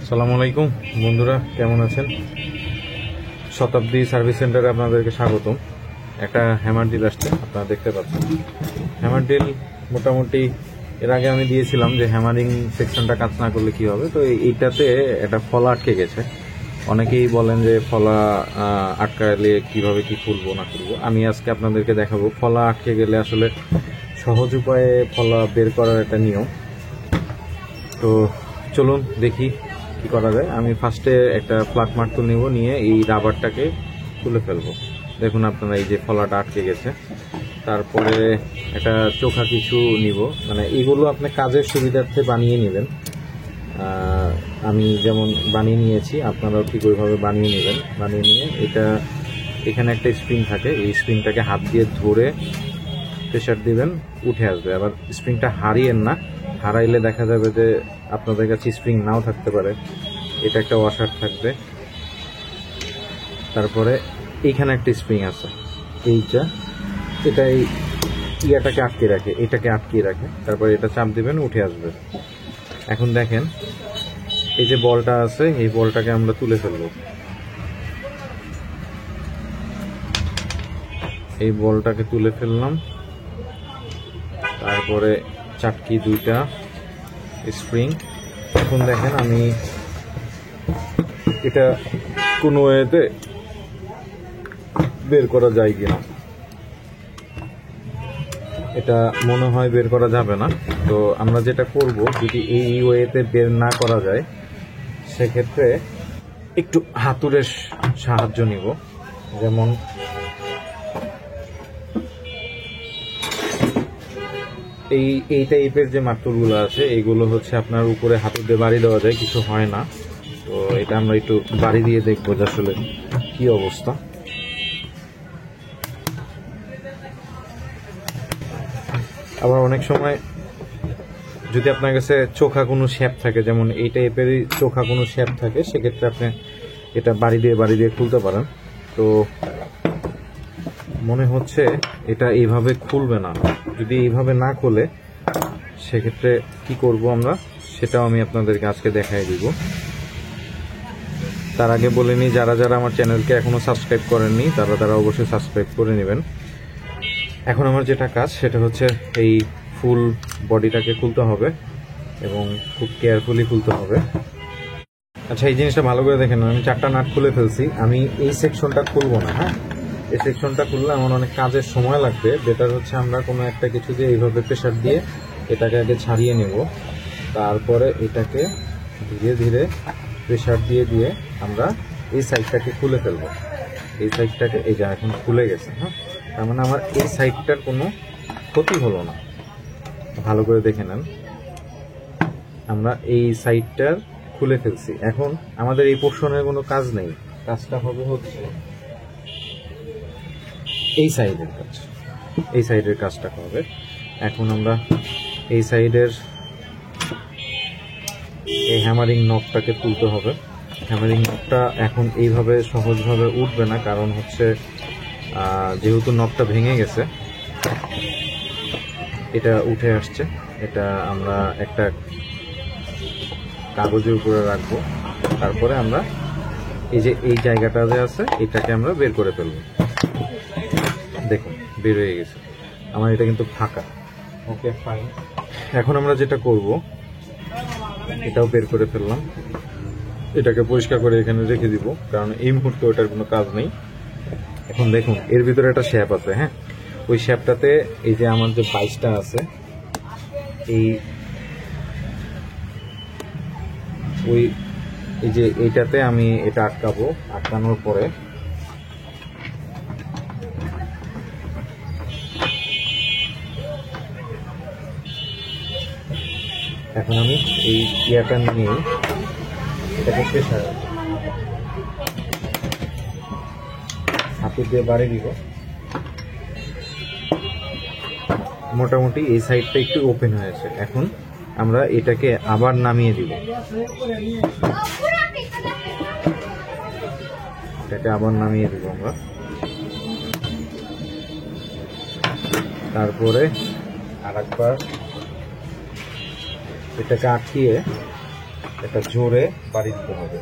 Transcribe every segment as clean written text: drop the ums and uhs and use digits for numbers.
আসসালামু আলাইকুম বন্ধুরা, কেমন আছেন? শতাব্দী সার্ভিস সেন্টারে আপনাদেরকে স্বাগতম। একটা হ্যামার ডিল আসছে, আপনারা দেখতে পাচ্ছেন। হ্যামার ডিল মোটামুটি এর আগে আমি দিয়েছিলাম যে হ্যামারিং সেকশনটা কাজ না করলে কি হবে। তো এইটাতে একটা ফলা আটকে গেছে। অনেকেই বলেন যে ফলা আটকালে কিভাবে কি খুলবো না খুলবো। আমি আজকে আপনাদেরকে দেখাবো ফলা আটকে গেলে আসলে সহজ উপায়ে ফলা বের করার একটা নিয়ম। তো চলুন দেখি কি করা যায়। আমি ফার্স্টে একটা ফ্ল্যাট মার্টুল নিব, নিয়ে এই রাবারটাকে তুলে ফেলবো। দেখুন আপনারা, এই যে ফলাটা আটকে গেছে। তারপরে একটা চোখা কিছু নিব, মানে এগুলো আপনি কাজের সুবিধার্থে বানিয়ে নেবেন। আমি যেমন বানিয়ে নিয়েছি, আপনারাও ঠিক ওইভাবে বানিয়ে নেবেন। বানিয়ে নিয়ে এটা এখানে একটা স্প্রিং থাকে, এই স্প্রিংটাকে হাত দিয়ে ধরে প্রেশার দিবেন, উঠে আসবে। আবার স্প্রিংটা হারিয়েন না, হারাইলে দেখা যাবে যে আপনাদের কাছে স্প্রিং নাও থাকতে পারে। এটা একটা ওয়াশার থাকবে। তারপরে এইখানে একটা স্প্রিং আছে, এটা এই ইয়াটাকে আটকে রাখে, এটাকে আটকে রাখে। তারপরে এটা চাপ দিবেন, উঠে আসবে। এখন দেখেন এই যে বলটা আছে, এই বলটাকে আমরা তুলে ফেলবো। এই বলটাকে তুলে ফেললাম। তারপরে চাটকি দুইটা স্প্রিং। এখন দেখেন আমি এটা কোনো ওয়েতে বের করা যায় কিনা। এটা মনে হয় বের করা যাবে না। তো আমরা যেটা করব, যদি এই ওয়েতে বের না করা যায় সেক্ষেত্রে একটু হাতুড়ের সাহায্য নিব। যেমন এই টাইপের যে মার্তুলগুলো আছে, এইগুলো হচ্ছে আপনার উপরে হাতুড় দিয়ে বাড়ি দেওয়া যায়, কিছু হয় না। তো এটা আমরা একটু বাড়ি দিয়ে দেখবো যে আসলে কি অবস্থা। আবার অনেক সময় যদি আপনার কাছে চোখা কোনো শেপ থাকে, যেমন এই টাইপেরই চোখা কোনো শেপ থাকে, সেক্ষেত্রে আপনি এটা বাড়ি দিয়ে খুলতে পারেন। তো মনে হচ্ছে এটা এইভাবে খুলবে না। যদি এইভাবে না খুলে সেক্ষেত্রে কি করব আমরা, সেটাও আমি আপনাদেরকে আজকে দেখাই দিব। তার আগে বলে নিই, যারা যারা আমার চ্যানেলকে এখনো সাবস্ক্রাইব করেননি তারা অবশ্যই সাবস্ক্রাইব করে নেবেন। এখন আমার যেটা কাজ সেটা হচ্ছে এই ফুল বডিটাকে খুলতে হবে এবং খুব কেয়ারফুলি খুলতে হবে। আচ্ছা, এই জিনিসটা ভালো করে দেখেন, আমি 4টা নাট খুলে ফেলছি। আমি এই সেকশনটা খুলবো না। হ্যাঁ, এই সেকশনটা খুললে আমার অনেক কাজের সময় লাগবে। বেটার হচ্ছে আমরা কোনো একটা কিছু দিয়ে এইভাবে প্রেশার দিয়ে এটাকে আগে ছাড়িয়ে নেব। তারপরে এটাকে ধীরে ধীরে প্রেশার দিয়ে আমরা এই সাইডটাকে খুলে ফেলবো। এই সাইডটাকে, এই যে এখন খুলে গেছে। হ্যাঁ, তার মানে আমার এই সাইডটার কোনো ক্ষতি হলো না। ভালো করে দেখে নেন, আমরা এই সাইডটার খুলে ফেলছি। এখন আমাদের এই পোর্শনের কোনো কাজ নেই, কাজটা হবে হচ্ছে এই সাইডের কাজ। এই সাইডের কাজটা হবে। এখন আমরা এই সাইডের এই হ্যামারিং নবটাকে তুলতে হবে। হ্যামারিং নবটা এখন এইভাবে সহজভাবে উঠবে না, কারণ হচ্ছে যেহেতু নবটা ভেঙে গেছে, এটা উঠে আসছে। এটা আমরা একটা কাগজের উপরে রাখবো। তারপরে আমরা এই যে এই জায়গাটা যে আছে, এটাকে আমরা বের করে ফেলবো। দেখুন বের হয়ে গেছে আমার, এটা কিন্তু ফাঁকা। ওকে, ফাইন। এখন আমরা যেটা করব, এটাও বের করে ফেললাম। এটাকে পরিষ্কার করে এখানে রেখে দিব, কারণ এই মুহূর্তে ওটার কোনো কাজ নেই। এখন দেখুন এর ভিতরে একটা শেপ আছে। হ্যাঁ, ওই শেপটাতে এই যে আমার যে বাইসটা আছে, এই যে এইটাতে আমি এটা আটকাবো। আটকানোর পরে এখন আমি এই ইয়াটা নিয়ে এটাকে প্রেশার হাতুড় দিয়ে বাড়ি দিব। মোটামুটি এই সাইডটা একটু ওপেন হয়েছে। এখন আমরা এটাকে আবার নামিয়ে দিব। আমরা তারপরে আরেকবার এটাকে আটকিয়ে এটা জোরে বাড়ি দিতে হবে।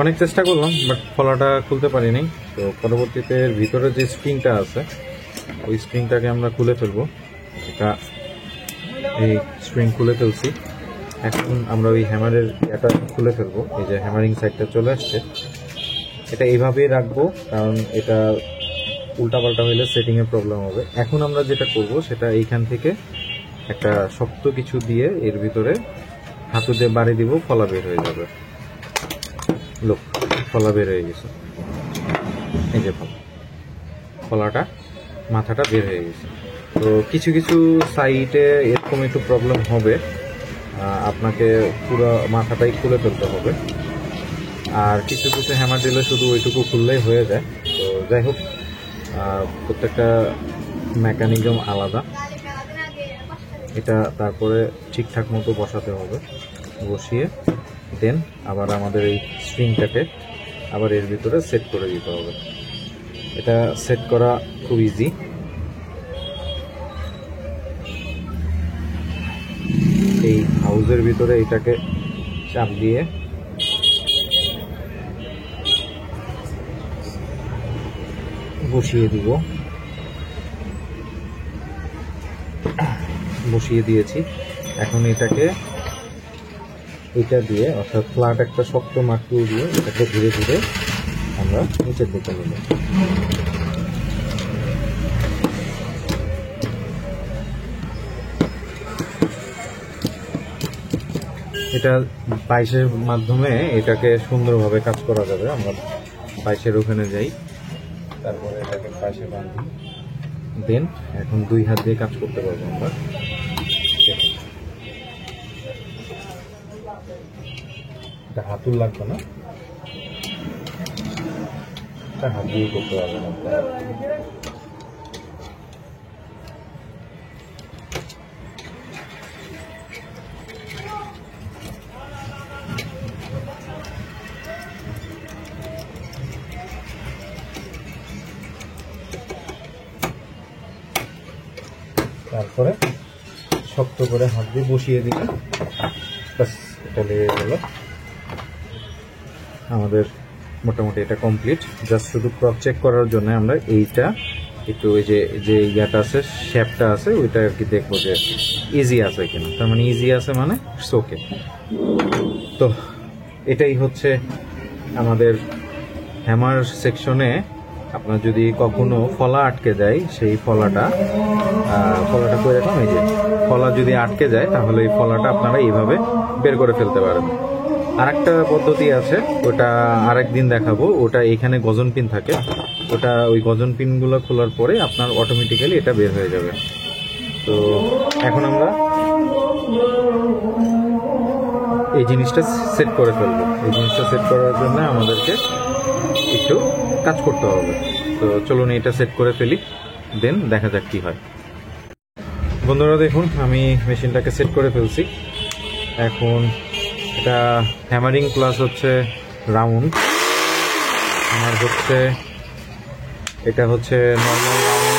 অনেক চেষ্টা করলাম, বাট ফলাটা খুলতে পারিনি। তো পরবর্তীতে ভিতরে যে স্প্রিংটা আছে ওই স্প্রিংটাকে আমরা খুলে ফেলবো। এটা এই স্প্রিং খুলে ফেলছি। এখন আমরা ওই হ্যামারের এটা খুলে ফেলবো। এই যে হ্যামারিং সাইডটা চলে আসছে, এটা এইভাবেই রাখবো, কারণ এটা উল্টাপাল্টা হইলে সেটিংয়ে প্রবলেম হবে। এখন আমরা যেটা করব সেটা এইখান থেকে একটা শক্ত কিছু দিয়ে এর ভিতরে হাতু দিয়ে বাড়ি দিব, ফলা বের হয়ে যাবে। লোক ফলা বের হয়ে গেছে, এই যে ফলাটা মাথাটা বের হয়ে গেছে। তো কিছু কিছু সাইটে এরকম একটু প্রবলেম হবে, আপনাকে পুরো মাথাটাই খুলে ফেলতে হবে। আর কিছু কিছু হ্যামার দিলে শুধু ওইটুকু খুললেই হয়ে যায়। তো যাই হোক, প্রত্যেকটা মেকানিজম আলাদা। এটা তারপরে ঠিকঠাক মতো বসাতে হবে, বসিয়ে দেন আবার আমাদের এই স্প্রিংটাকে আবার এর ভিতরে সেট করে দিতে হবে। এটা সেট করা খুব ইজি। এই হাউজের ভিতরে এটাকে চাপ দিয়ে বসিয়ে দিব, বসিয়ে দিয়েছি। এখন এটাকে এটা দিয়ে, অর্থাৎ ফ্ল্যাট একটা শক্ত মাটি দিয়ে এটাকে ধীরে ধীরে আমরা নিচের দিকে নেব। এটা বাইশের মাধ্যমে এটাকে সুন্দরভাবে কাজ করা যাবে। আমরা বাইশের ওখানে যাই, তারপরে এটাকে পাশে বাঁধি, দেন এখন 2 হাত দিয়ে কাজ করতে পারবো আমরা। এটা হাতুল লাগবে না, এটা হাত দিয়ে করতে পারবো না। তারপরে শক্ত করে হাত দিয়ে বসিয়ে দিলাম, বাস এটা লেগে গেল। আমাদের মোটামুটি এটা কমপ্লিট। জাস্ট শুধু ক্রস চেক করার জন্য আমরা এইটা একটু ওই যে ইয়াটা আছে, শেপটা আছে, ওইটা আর কি দেখবো যে ইজি আছে কিনা। তার মানে ইজি আছে মানে ওকে। তো এটাই হচ্ছে আমাদের হ্যামার সেকশনে। আপনার যদি কখনো ফলা আটকে যায়, সেই ফলাটা করে রাখলাম। এই যে ফলা যদি আটকে যায় তাহলে এই ফলাটা আপনারা এইভাবে বের করে ফেলতে পারেন। আরেকটা পদ্ধতি আছে, ওটা আরেকদিন দেখাবো। ওটা এখানে গজন পিন থাকে, ওটা ওই গজন পিনগুলো খোলার পরে আপনার অটোমেটিক্যালি এটা বের হয়ে যাবে। তো এখন আমরা এই জিনিসটা সেট করে ফেলবো। এই জিনিসটা সেট করার জন্য আমাদেরকে একটু কাজ করতে হবে। তো চলুন এটা সেট করে ফেলি, দেন দেখা যাক কি হয়। বন্ধুরা দেখুন, আমি মেশিনটাকে সেট করে ফেলছি। এখন এটা হ্যামারিং প্লাস হচ্ছে রাউন্ড। আমার হচ্ছে এটা হচ্ছে নর্মাল রাউন্ড,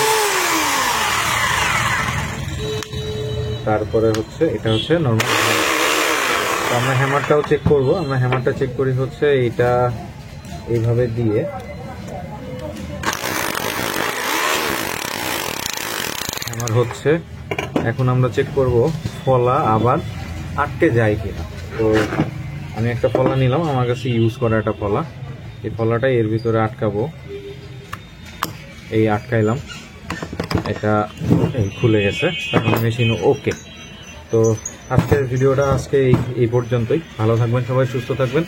তারপরে হচ্ছে এটা হচ্ছে নর্মাল। তো আমরা হ্যামারটাও চেক করব। আমরা হ্যামারটা চেক করি হচ্ছে এইটা এইভাবে দিয়ে হ্যামার হচ্ছে। এখন আমরা চেক করব ফলা আবার আটকে যায় কিনা। তো আমি একটা ফলা নিলাম, আমার কাছে ইউজ করা একটা ফলা। এই ফলাটা এর ভিতরে আটকাবো, এই আটকাইলাম, এটা খুলে গেছে। তখন মেশিন ওকে। তো আজকের ভিডিওটা এই পর্যন্তই। ভালো থাকবেন সবাই, সুস্থ থাকবেন।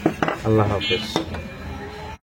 আল্লাহ হাফেজ।